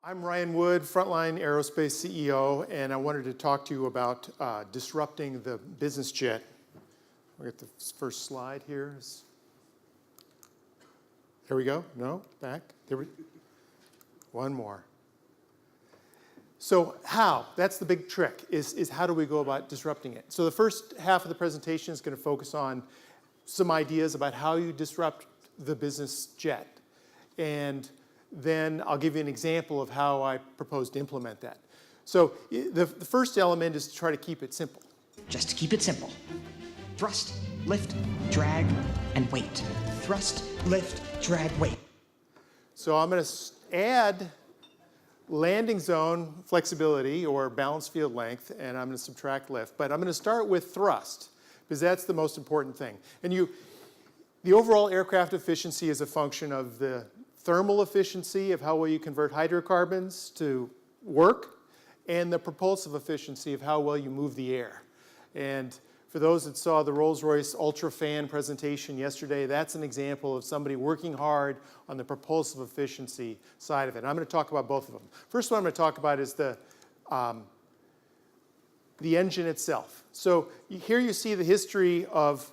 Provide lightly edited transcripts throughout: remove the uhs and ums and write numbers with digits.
I'm Ryan Wood, Frontline Aerospace CEO, and I wanted to talk to you about disrupting the business jet. We'll get the first slide here. There we go. No, back. One more. So how? That's the big trick, is how do we go about disrupting it? So the first half of the presentation is going to focus on some ideas about how you disrupt the business jet. And then I'll give you an example of how I propose to implement that. So the first element is to try to keep it simple. Just to keep it simple. Thrust, lift, drag, and weight. Thrust, lift, drag, weight. So I'm going to add landing zone flexibility or balance field length, and I'm going to subtract lift. But I'm going to start with thrust, because that's the most important thing. And the overall aircraft efficiency is a function of the thermal efficiency of how well you convert hydrocarbons to work, and the propulsive efficiency of how well you move the air. And for those that saw the Rolls-Royce UltraFan presentation yesterday, that's an example of somebody working hard on the propulsive efficiency side of it. And I'm going to talk about both of them. First one I'm going to talk about is the engine itself. So here you see the history of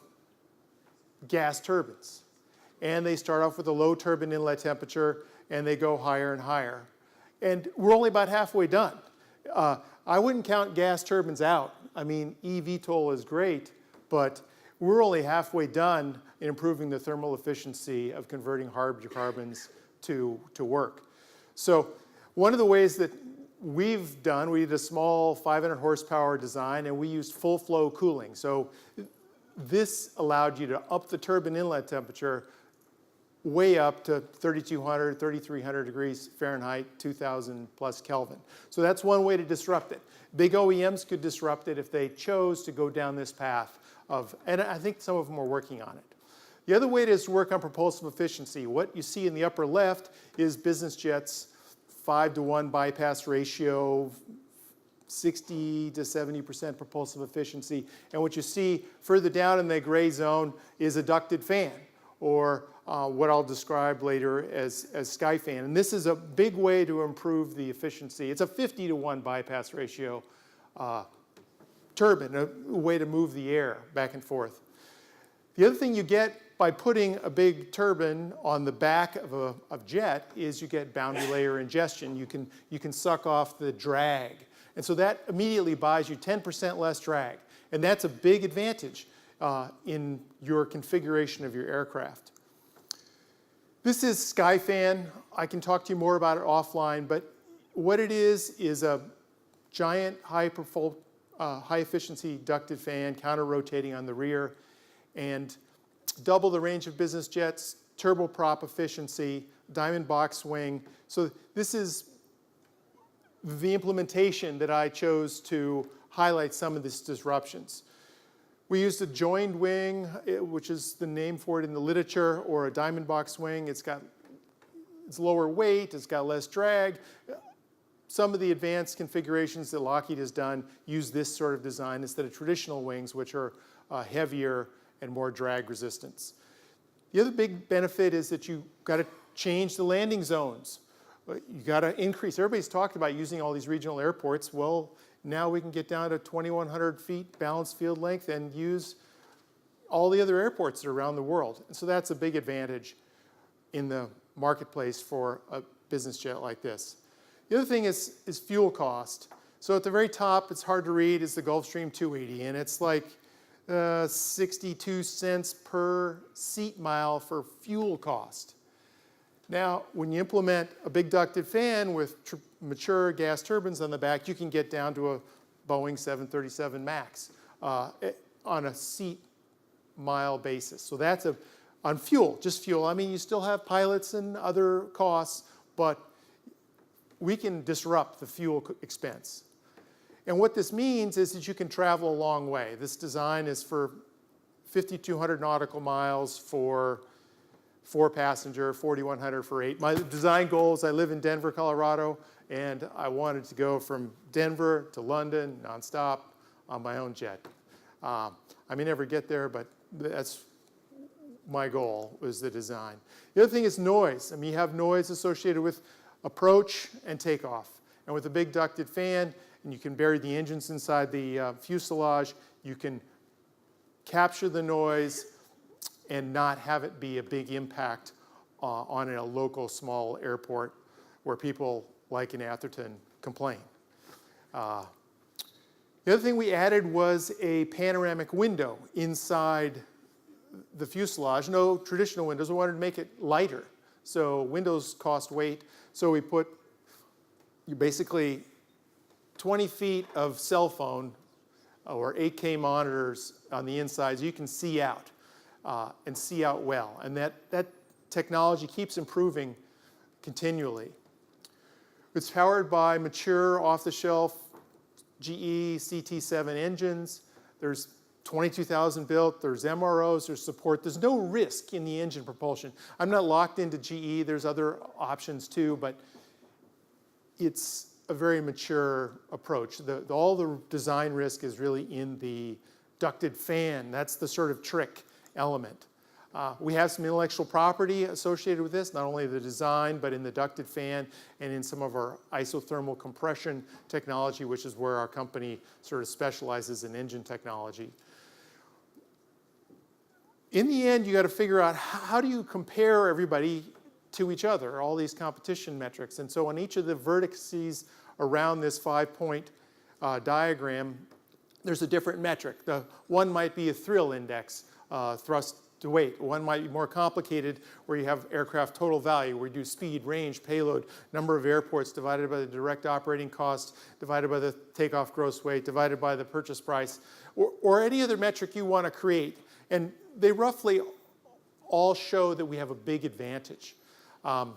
gas turbines. And they start off with a low turbine inlet temperature, and they go higher and higher. And we're only about halfway done. I wouldn't count gas turbines out. I mean, eVTOL is great, but we're only halfway done in improving the thermal efficiency of converting hydrocarbons to work. So one of the ways that we did a small 500 horsepower design, and we used full flow cooling. So this allowed you to up the turbine inlet temperature way up to 3,200, 3,300 degrees Fahrenheit, 2,000 plus Kelvin. So that's one way to disrupt it. Big OEMs could disrupt it if they chose to go down this path and I think some of them are working on it. The other way is to work on propulsive efficiency. What you see in the upper left is business jets, 5-to-1 bypass ratio, 60 to 70% propulsive efficiency. And what you see further down in the gray zone is a ducted fan, or what I'll describe later as Skyfan. And this is a big way to improve the efficiency. It's a 50-to-1 bypass ratio turbine, a way to move the air back and forth. The other thing you get by putting a big turbine on the back of a jet is you get boundary layer ingestion. You can suck off the drag. And so that immediately buys you 10% less drag. And that's a big advantage in your configuration of your aircraft. This is Skyfan. I can talk to you more about it offline, but what it is a giant high-efficiency ducted fan, counter-rotating on the rear, and double the range of business jets, turboprop efficiency, diamond box wing. So this is the implementation that I chose to highlight some of these disruptions. We used a joined wing, which is the name for it in the literature, or a diamond box wing. It's lower weight, it's got less drag. Some of the advanced configurations that Lockheed has done use this sort of design instead of traditional wings, which are heavier and more drag resistance. The other big benefit is that you've got to change the landing zones. You got to increase. Everybody's talked about using all these regional airports. Well, now we can get down to 2,100 feet balance field length and use all the other airports that are around the world. And so that's a big advantage in the marketplace for a business jet like this. The other thing is fuel cost. So at the very top, it's hard to read, is the Gulfstream 280, and it's like 62 cents per seat mile for fuel cost. Now, when you implement a big ducted fan with mature gas turbines on the back, you can get down to a Boeing 737 MAX on a seat mile basis. So that's on fuel, just fuel. I mean, you still have pilots and other costs, but we can disrupt the fuel expense. And what this means is that you can travel a long way. This design is for 5,200 nautical miles for 4-passenger, 4,100 for 8. My design goal is I live in Denver, Colorado, and I wanted to go from Denver to London nonstop on my own jet. I may never get there, but that's my goal, was the design. The other thing is noise. I mean, you have noise associated with approach and takeoff. And with a big ducted fan, and you can bury the engines inside the fuselage, you can capture the noise and not have it be a big impact on a local small airport where people like in Atherton complain. The other thing we added was a panoramic window inside the fuselage. No traditional windows. We wanted to make it lighter. So windows cost weight. So we put basically 20 feet of cell phone or 8K monitors on the inside so you can see out and see out well. And that technology keeps improving continually. It's powered by mature off-the-shelf GE CT7 engines. There's 22,000 built. There's MROs. There's support. There's no risk in the engine propulsion. I'm not locked into GE. There's other options too, but it's a very mature approach. All the design risk is really in the ducted fan. That's the sort of trick element. We have some intellectual property associated with this, not only the design, but in the ducted fan and in some of our isothermal compression technology, which is where our company sort of specializes in engine technology. In the end, you got to figure out how do you compare everybody to each other, all these competition metrics. And so on each of the vertices around this 5-point diagram, there's a different metric. The one might be a thrill index, thrust to weight. One might be more complicated, where you have aircraft total value, where you do speed, range, payload, number of airports divided by the direct operating cost, divided by the takeoff gross weight, divided by the purchase price, or any other metric you want to create. And they roughly all show that we have a big advantage. And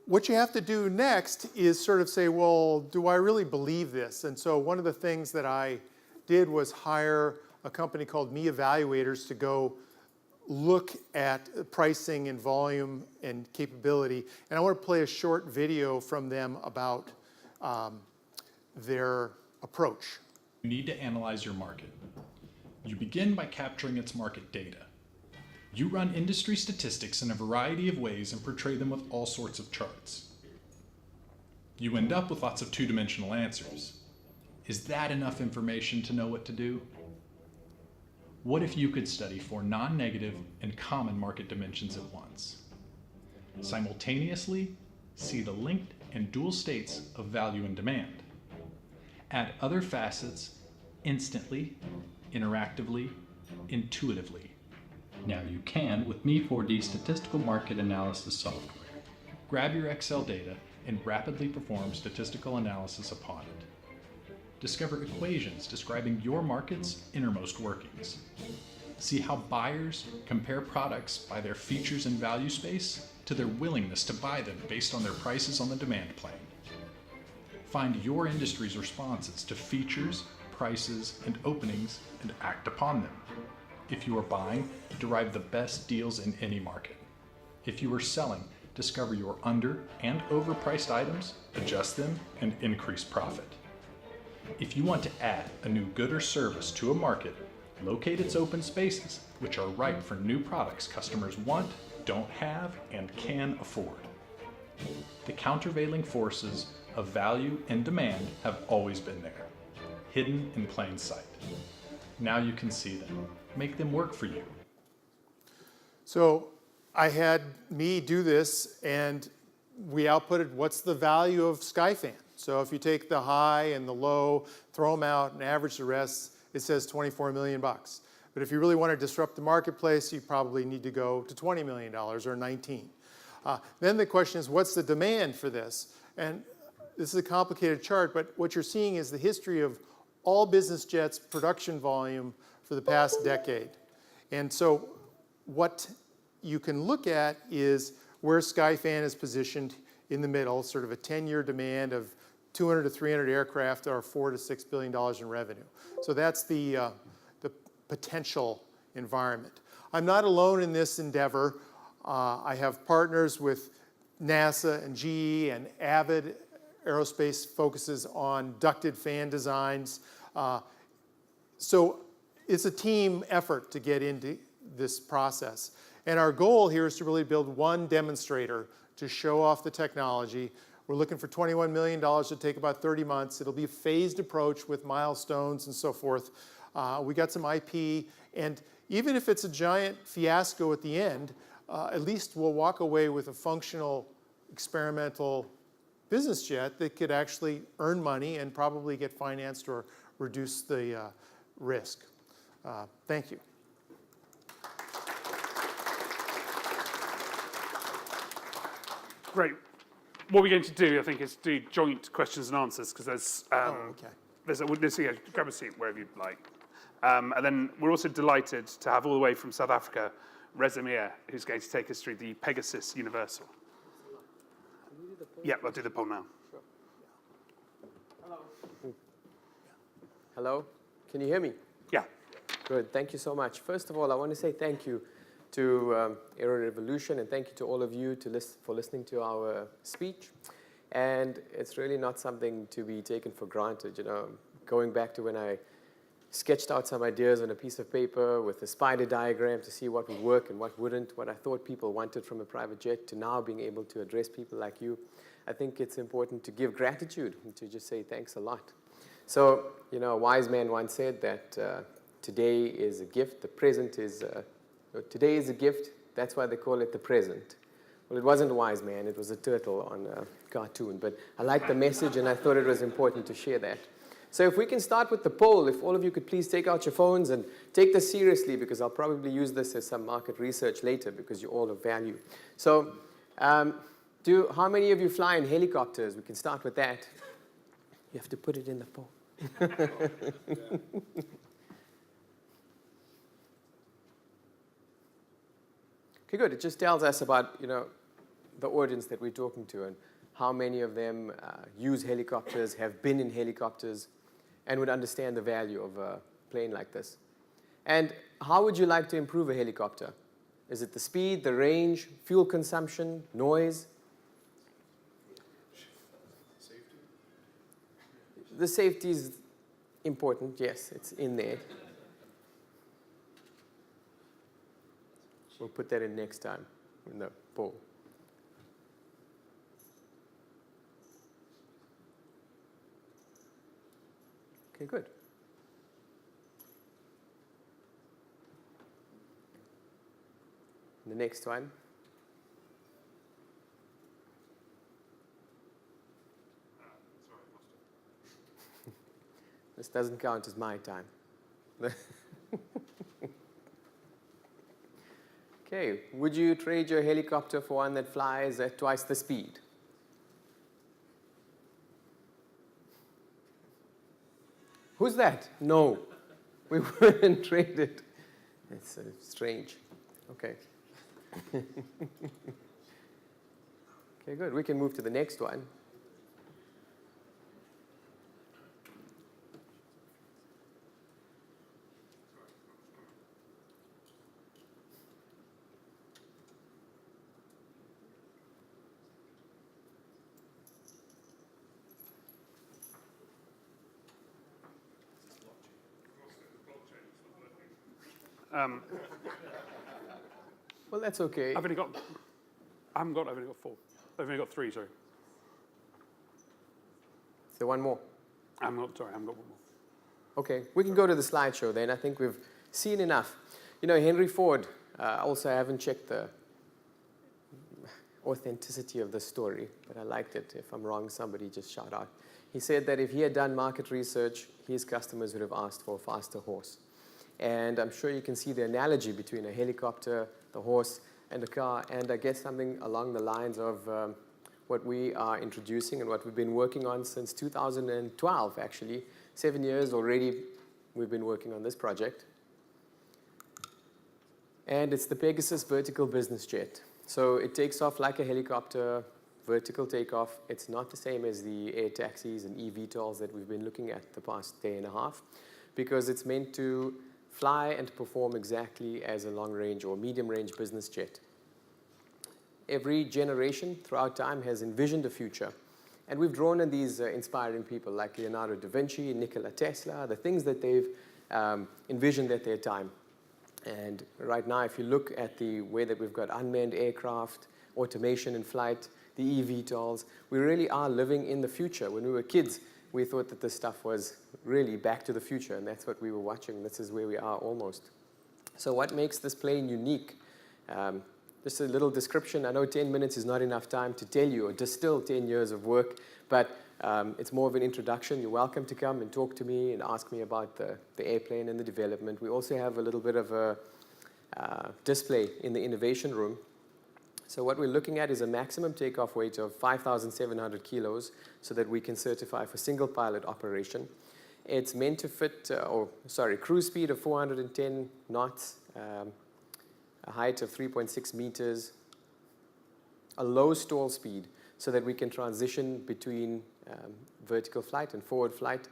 what you have to do next is sort of say, well, do I really believe this? And so one of the things that I did was hire a company called Me Evaluators to go look at pricing and volume and capability. And I want to play a short video from them about their approach. You need to analyze your market. You begin by capturing its market data. You run industry statistics in a variety of ways and portray them with all sorts of charts. You end up with lots of two-dimensional answers. Is that enough information to know what to do? What if you could study 4 non-negative and common market dimensions at once? Simultaneously, see the linked and dual states of value and demand. Add other facets instantly, interactively, intuitively. Now you can with Me4D Statistical Market Analysis software. Grab your Excel data and rapidly perform statistical analysis upon it. Discover equations describing your market's innermost workings. See how buyers compare products by their features and value space to their willingness to buy them based on their prices on the demand plane. Find your industry's responses to features, prices, and openings and act upon them. If you are buying, derive the best deals in any market. If you are selling, discover your under and overpriced items, adjust them, and increase profit. If you want to add a new good or service to a market, locate its open spaces, which are ripe for new products customers want, don't have, and can afford. The countervailing forces of value and demand have always been there, hidden in plain sight. Now you can see them. Make them work for you. So I had me do this, and we outputted what's the value of Skyfan. So if you take the high and the low, throw them out and average the rest, it says $24 million. But if you really want to disrupt the marketplace, you probably need to go to $20 million or 19. Then the question is, what's the demand for this? And this is a complicated chart, but what you're seeing is the history of all business jets production volume for the past decade. And so what you can look at is where Skyfan is positioned in the middle, sort of a 10-year demand of 200 to 300 aircraft or $4 to $6 billion in revenue. So that's the potential environment. I'm not alone in this endeavor. I have partners with NASA and GE, and Avid Aerospace focuses on ducted fan designs. So it's a team effort to get into this process. And our goal here is to really build one demonstrator to show off the technology. We're looking for $21 million to take about 30 months. It'll be a phased approach with milestones and so forth. We got some IP, and even if it's a giant fiasco at the end, at least we'll walk away with a functional experimental business jet that could actually earn money and probably get financed or reduce the risk. Thank you. Great. What we're going to do, I think, is do joint questions and answers, because there's, grab a seat wherever you'd like. And then we're also delighted to have all the way from South Africa, Reza, who's going to take us through the Pegasus Universal. Yeah, I'll do the poll now. Sure. Hello. Hello. Can you hear me? Yeah. Good. Thank you so much. First of all, I want to say thank you to Aero Revolution, and thank you to all of you for listening to our speech. And it's really not something to be taken for granted. You know, going back to when I sketched out some ideas on a piece of paper with a spider diagram to see what would work and what wouldn't, what I thought people wanted from a private jet, to now being able to address people like you. I think it's important to give gratitude and to just say thanks a lot. So, you know, a wise man once said that today is a gift, the present is, today is a gift, that's why they call it the present. Well, it wasn't a wise man, it was a turtle on a cartoon, but I liked the message and I thought it was important to share that. So if we can start with the poll, if all of you could please take out your phones and take this seriously, because I'll probably use this as some market research later, because you're all of value. So how many of you fly in helicopters? We can start with that. You have to put it in the poll. Okay, good. It just tells us about, you know, the audience that we're talking to and how many of them use helicopters, have been in helicopters, and would understand the value of a plane like this. And how would you like to improve a helicopter? Is it the speed, the range, fuel consumption, noise? Safety? The safety is important, yes, it's in there. We'll put that in next time in the poll. Okay, good. The next one. This doesn't count as my time. Okay, would you trade your helicopter for one that flies at twice the speed? Who's that? No, we wouldn't trade it. It's strange. Okay. Okay, good. We can move to the next one. Well, that's okay. I've only got four. I've only got three, sorry. Is there one more? I haven't got one more. Okay, we can go to the slideshow then. I think we've seen enough. You know, Henry Ford, also I haven't checked the authenticity of the story, but I liked it. If I'm wrong, somebody just shout out. He said that if he had done market research, his customers would have asked for a faster horse. And I'm sure you can see the analogy between a helicopter, the horse, and a car, and I guess something along the lines of what we are introducing and what we've been working on since 2012, actually. 7 years already we've been working on this project. And it's the Pegasus vertical business jet. So it takes off like a helicopter, vertical takeoff. It's not the same as the air taxis and eVTOLs that we've been looking at the past day and a half, because it's meant to fly and perform exactly as a long-range or medium-range business jet. Every generation throughout time has envisioned a future. And we've drawn on these inspiring people like Leonardo da Vinci, Nikola Tesla, the things that they've envisioned at their time. And right now, if you look at the way that we've got unmanned aircraft, automation in flight, the eVTOLs, we really are living in the future. When we were kids, we thought that this stuff was really back to the future, and that's what we were watching. This is where we are almost. So what makes this plane unique? Just a little description. I know 10 minutes is not enough time to tell you or distill 10 years of work, but it's more of an introduction. You're welcome to come and talk to me and ask me about the airplane and the development. We also have a little bit of a display in the innovation room. So what we're looking at is a maximum takeoff weight of 5,700 kilos so that we can certify for single pilot operation. It's meant to fit, cruise speed of 410 knots, a height of 3.6 meters, a low stall speed so that we can transition between vertical flight and forward flight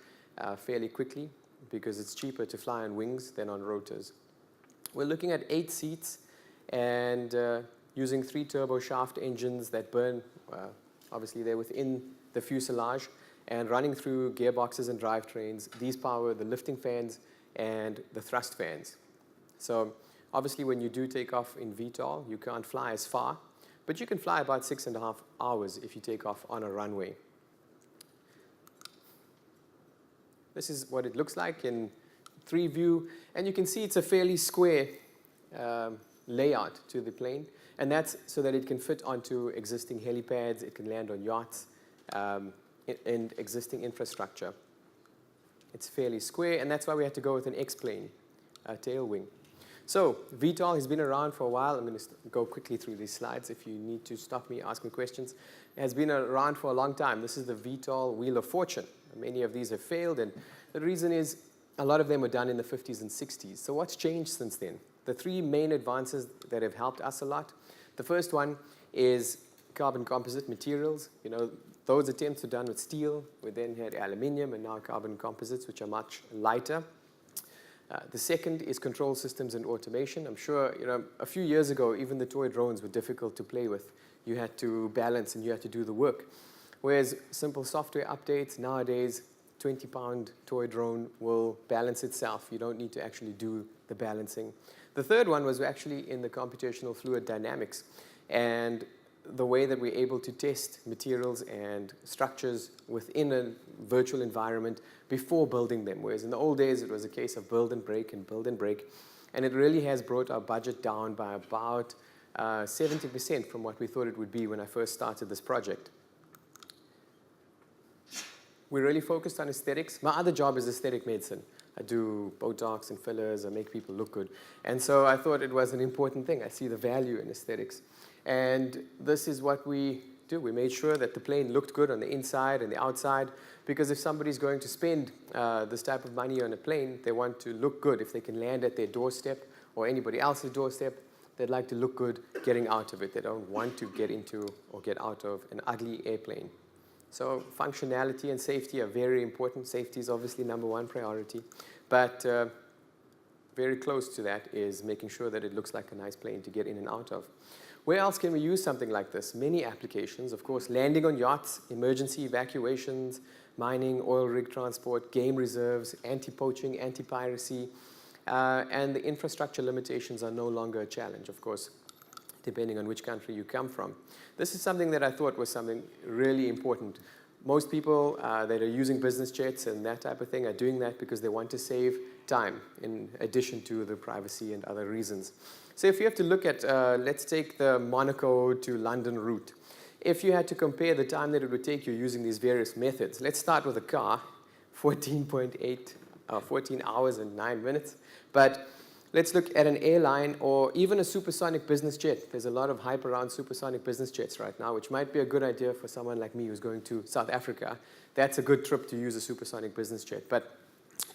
fairly quickly because it's cheaper to fly on wings than on rotors. We're looking at 8 seats and using 3 turboshaft engines that burn, obviously they're within the fuselage, and running through gearboxes and drivetrains. These power the lifting fans and the thrust fans. So obviously when you do take off in VTOL, you can't fly as far, but you can fly about 6.5 hours if you take off on a runway. This is what it looks like in 3 view, and you can see it's a fairly square layout to the plane, and that's so that it can fit onto existing helipads, it can land on yachts, and existing infrastructure. It's fairly square, and that's why we had to go with an X-plane tail wing. So VTOL has been around for a while. I'm going to go quickly through these slides. If you need to stop me, ask me questions. It has been around for a long time. This is the VTOL Wheel of Fortune. Many of these have failed, and the reason is a lot of them were done in the 50s and 60s. So what's changed since then? The 3 main advances that have helped us a lot. The first one is carbon composite materials. You know, those attempts were done with steel. We then had aluminium and now carbon composites, which are much lighter. The second is control systems and automation. I'm sure, you know, a few years ago, even the toy drones were difficult to play with. You had to balance and you had to do the work. Whereas simple software updates, nowadays, 20-pound toy drone will balance itself. You don't need to actually do the balancing. The third one was actually in the computational fluid dynamics. And the way that we're able to test materials and structures within a virtual environment before building them. Whereas in the old days, it was a case of build and break and build and break. And it really has brought our budget down by about 70% from what we thought it would be when I first started this project. We're really focused on aesthetics. My other job is aesthetic medicine. I do Botox and fillers. I make people look good. And so I thought it was an important thing. I see the value in aesthetics. And this is what we do. We made sure that the plane looked good on the inside and the outside, because if somebody's going to spend this type of money on a plane, they want to look good. If they can land at their doorstep or anybody else's doorstep, they'd like to look good getting out of it. They don't want to get into or get out of an ugly airplane. So functionality and safety are very important. Safety is obviously #1 priority, but very close to that is making sure that it looks like a nice plane to get in and out of. Where else can we use something like this? Many applications, of course, landing on yachts, emergency evacuations, mining, oil rig transport, game reserves, anti-poaching, anti-piracy, and the infrastructure limitations are no longer a challenge, of course, depending on which country you come from. This is something that I thought was something really important. Most people that are using business jets and that type of thing are doing that because they want to save time in addition to the privacy and other reasons. So if you have to look at, let's take the Monaco to London route. If you had to compare the time that it would take you using these various methods, let's start with a car, 14 hours and 9 minutes. But let's look at an airline or even a supersonic business jet. There's a lot of hype around supersonic business jets right now, which might be a good idea for someone like me who's going to South Africa. That's a good trip to use a supersonic business jet. But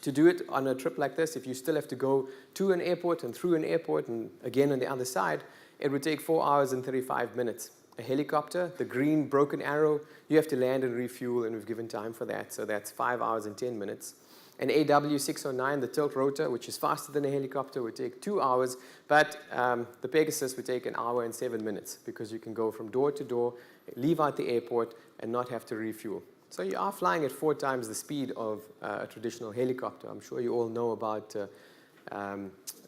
to do it on a trip like this, if you still have to go to an airport and through an airport and again on the other side, it would take 4 hours and 35 minutes. A helicopter, the green broken arrow, you have to land and refuel, and we've given time for that, so that's 5 hours and 10 minutes. An AW609, the tilt rotor, which is faster than a helicopter, would take 2 hours, but the Pegasus would take 1 hour and 7 minutes because you can go from door to door, leave out the airport, and not have to refuel. So you are flying at 4 times the speed of a traditional helicopter. I'm sure you all know about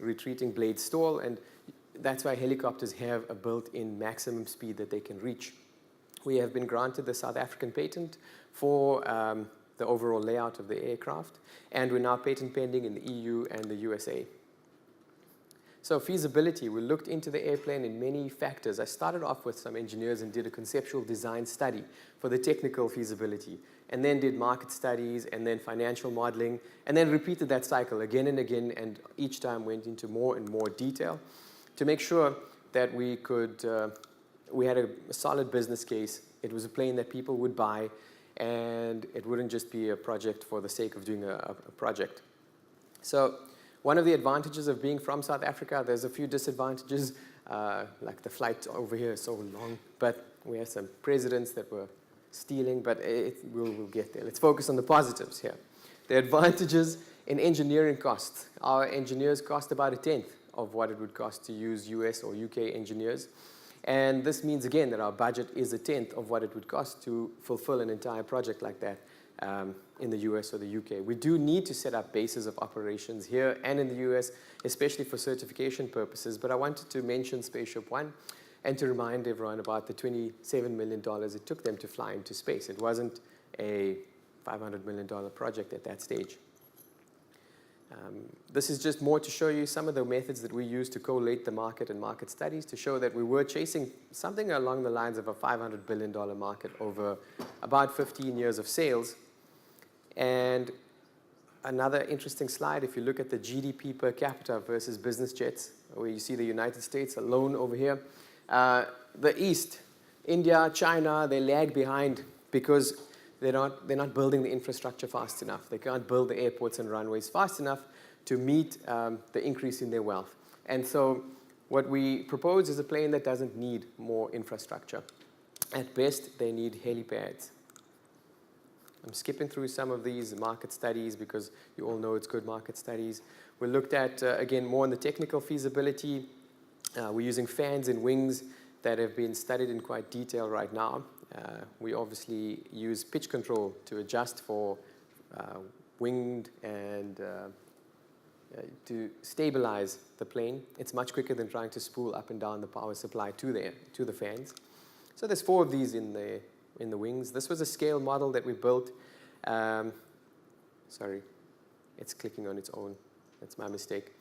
retreating blade stall, and that's why helicopters have a built-in maximum speed that they can reach. We have been granted the South African patent for the overall layout of the aircraft, and we're now patent pending in the EU and the USA. So feasibility, we looked into the airplane in many factors. I started off with some engineers and did a conceptual design study for the technical feasibility, and then did market studies, and then financial modeling, and then repeated that cycle again and again, and each time went into more and more detail to make sure that we could, we had a solid business case. It was a plane that people would buy, and it wouldn't just be a project for the sake of doing a project. So one of the advantages of being from South Africa, there's a few disadvantages, like the flight over here is so long, but we have some presidents that were stealing, but we'll get there. Let's focus on the positives here. The advantages in engineering costs. Our engineers cost about 1/10 of what it would cost to use US or UK engineers. And this means, again, that our budget is 1/10 of what it would cost to fulfill an entire project like that in the US or the UK. We do need to set up bases of operations here and in the US, especially for certification purposes, but I wanted to mention Spaceship One and to remind everyone about the $27 million it took them to fly into space. It wasn't a $500 million project at that stage. This is just more to show you some of the methods that we use to collate the market and market studies to show that we were chasing something along the lines of a $500 billion market over about 15 years of sales. And another interesting slide, if you look at the GDP per capita versus business jets, where you see the United States alone over here. The East, India, China, they lag behind because they're not building the infrastructure fast enough. They can't build the airports and runways fast enough to meet the increase in their wealth. And so what we propose is a plane that doesn't need more infrastructure. At best, they need helipads. I'm skipping through some of these market studies because you all know it's good market studies. We looked at, again, more on the technical feasibility. We're using fans and wings that have been studied in quite detail right now. We obviously use pitch control to adjust for wind and to stabilize the plane. It's much quicker than trying to spool up and down the power supply to the fans. So there's 4 of these in the wings. This was a scale model that we built. Sorry, it's clicking on its own. That's my mistake.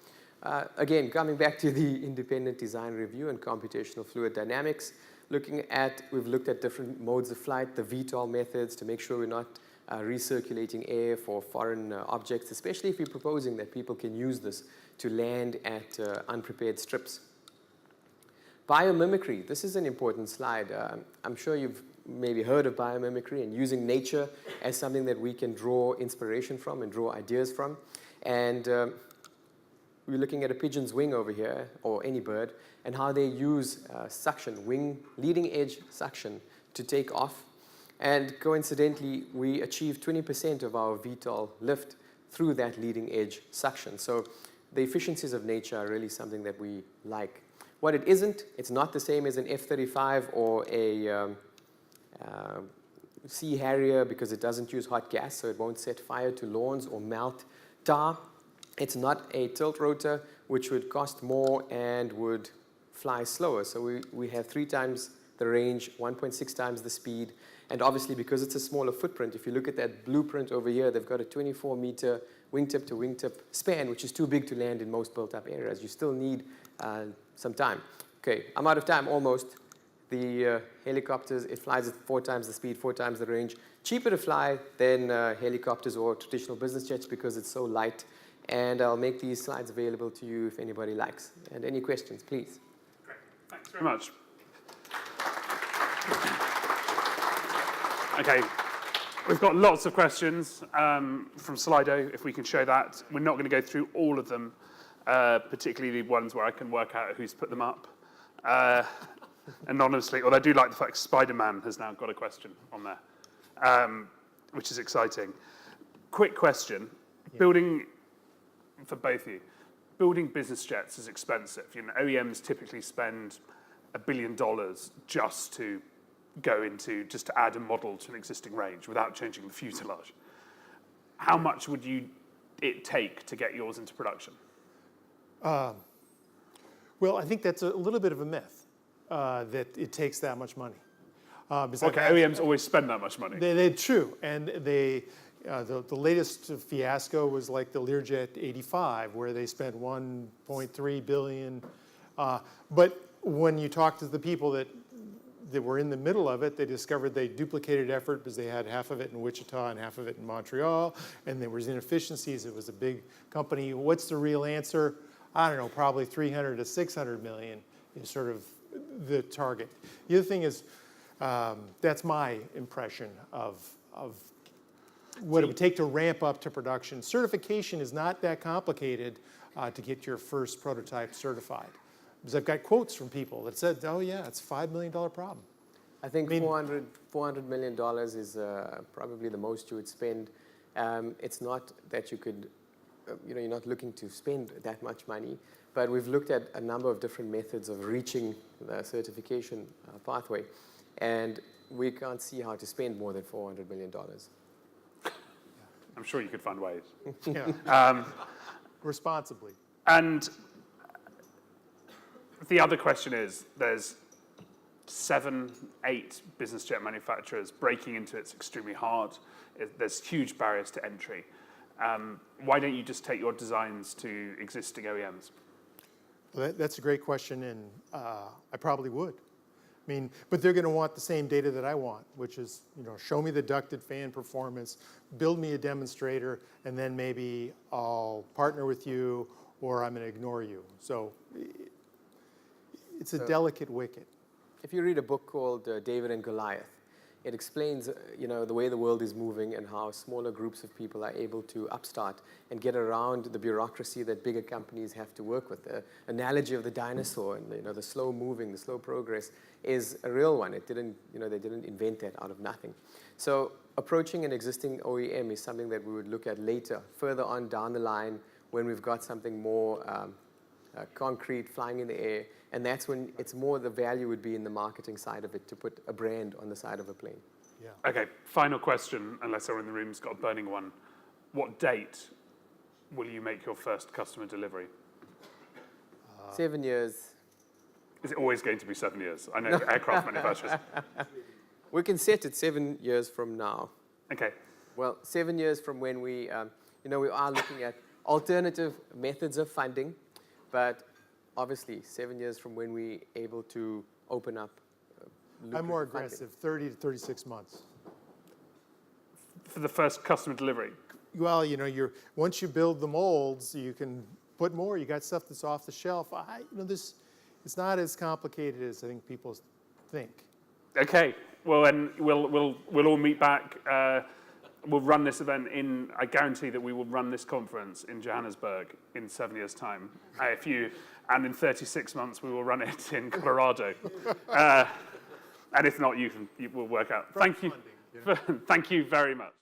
Again, coming back to the independent design review and computational fluid dynamics, we've looked at different modes of flight, the VTOL methods to make sure we're not recirculating air for foreign objects, especially if we're proposing that people can use this to land at unprepared strips. Biomimicry, this is an important slide. I'm sure you've maybe heard of biomimicry and using nature as something that we can draw inspiration from and draw ideas from. And we're looking at a pigeon's wing over here, or any bird, and how they use suction, leading edge suction, to take off. And coincidentally, we achieved 20% of our VTOL lift through that leading edge suction. So the efficiencies of nature are really something that we like. What it isn't, it's not the same as an F-35 or a Sea Harrier because it doesn't use hot gas, so it won't set fire to lawns or melt tar. It's not a tilt rotor, which would cost more and would fly slower. So we have 3 times the range, 1.6 times the speed. And obviously, because it's a smaller footprint, if you look at that blueprint over here, they've got a 24-meter wingtip to wingtip span, which is too big to land in most built-up areas. You still need some time. Okay, I'm out of time almost. The helicopters, it flies at 4 times the speed, 4 times the range. Cheaper to fly than helicopters or traditional business jets because it's so light. And I'll make these slides available to you if anybody likes. And any questions, please. Great. Thanks very much. Okay, we've got lots of questions from Slido, if we can show that. We're not going to go through all of them, particularly the ones where I can work out who's put them up anonymously, although I do like the fact Spider-Man has now got a question on there, which is exciting. Quick question. Yeah. Building, for both of you, building business jets is expensive. You know, OEMs typically spend $1 billion just to add a model to an existing range without changing the fuselage. How much would it take to get yours into production? Well, I think that's a little bit of a myth, that it takes that much money. Because Okay, OEMs always spend that much money. They're true, and the latest fiasco was like the Learjet 85, where they spent 1.3 billion. But when you talk to the people that were in the middle of it, they discovered they duplicated effort because they had half of it in Wichita and half of it in Montreal, and there was inefficiencies. It was a big company. What's the real answer? I don't know, probably 300 to 600 million is sort of the target. The other thing is, that's my impression of what it would take to ramp up to production. Certification is not that complicated to get your first prototype certified. Because I've got quotes from people that said, oh yeah, it's a $5 million problem. I think $400 million is probably the most you would spend. It's not that you could, you're not looking to spend that much money, but we've looked at a number of different methods of reaching the certification pathway, and we can't see how to spend more than $400 million. I'm sure you could find ways. Yeah. Responsibly. And the other question is, there's 7, 8 business jet manufacturers. Breaking into it's extremely hard. There's huge barriers to entry. Why don't you just take your designs to existing OEMs? Well, that's a great question, and I probably would. I mean, but they're going to want the same data that I want, which is, show me the ducted fan performance, build me a demonstrator, and then maybe I'll partner with you, or I'm going to ignore you. So it's a delicate wicket. If you read a book called David and Goliath, it explains, the way the world is moving and how smaller groups of people are able to upstart and get around the bureaucracy that bigger companies have to work with. The analogy of the dinosaur and the slow moving, the slow progress is a real one. It didn't, they didn't invent that out of nothing. So approaching an existing OEM is something that we would look at later, further on down the line when we've got something more concrete, flying in the air, and that's when it's more the value would be in the marketing side of it, to put a brand on the side of a plane. Yeah. Okay, final question, unless everyone in the room's got a burning one. What date will you make your first customer delivery? 7 years. Is it always going to be 7 years? I know aircraft manufacturers. We can set it 7 years from now. Okay. Well, 7 years from when we are looking at alternative methods of funding, but obviously 7 years from when we're able to open up. I'm more aggressive, 30 to 36 months. For the first customer delivery? Well, once you build the molds, you can put more. You got stuff that's off the shelf. It's not as complicated as I think people think. Okay. Well, then we'll all meet back. We'll run this event I guarantee that we will run this conference in Johannesburg in 7 years' time. And in 36 months, we will run it in Colorado. And if not, we'll work out. Thank you. Thank you very much.